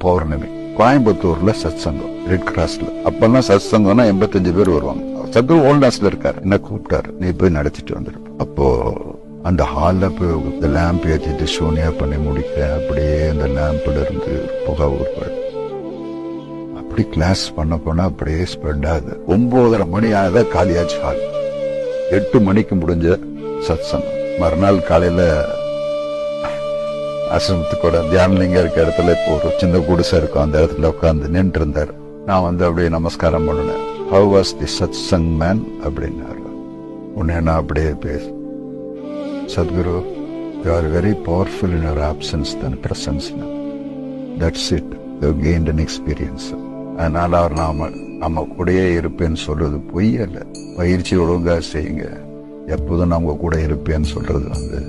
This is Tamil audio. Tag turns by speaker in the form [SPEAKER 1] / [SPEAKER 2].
[SPEAKER 1] பௌர்ணமி கோயம்புத்தூர்ல சத்சங்கம் ரெட் கிராஸ்ல. அப்பெல்லாம் சத்சங்கம்னா 85 பேர் வருவாங்க. சத்குரு ஓல்டாஸ்ல இருக்காரு, என்ன கூப்பிட்டாரு, நீ போய் நடத்திட்டு வந்துரு. அப்போ அந்த ஹால்ல போய் இந்த லேம்ப் ஏற்றிட்டு சூனியா பண்ணி முடிக்க அப்படியே அந்த லேம்ப்ல இருந்து புகை ஊர்பாடு. அப்படி கிளாஸ் பண்ண போனா அப்படியே ஸ்ப்ரெட் ஆகுது. 9:30 மணி ஆகுத காலியாச்சு ஹால். 8 மணிக்கு முடிஞ்ச சத்சங்கம். மறுநாள் காலையில ஆசிரமத்துக்கூட தியானலிங்கம் இருக்க இடத்துல இப்போ ஒரு சின்ன குடிசை இருக்கும், அந்த இடத்துல உட்காந்து நின்று இருந்தாரு. நான் வந்து அப்படியே நமஸ்காரம் பண்ணினேன். How was the satsang man அப்படின்னாரு. உன்னை நான் அப்படியே பேச, Sadhguru, you are very powerful in your absence than presence. That's it, you gained an experience. அதனால அவர் நம்ம கூடயே இருப்பேன்னு சொல்றது பொய் அல்ல. பயிற்சி ஒழுங்கா செய்யுங்க, எப்போதும் நான் உங்க கூட இருப்பேன்னு சொல்றது வந்து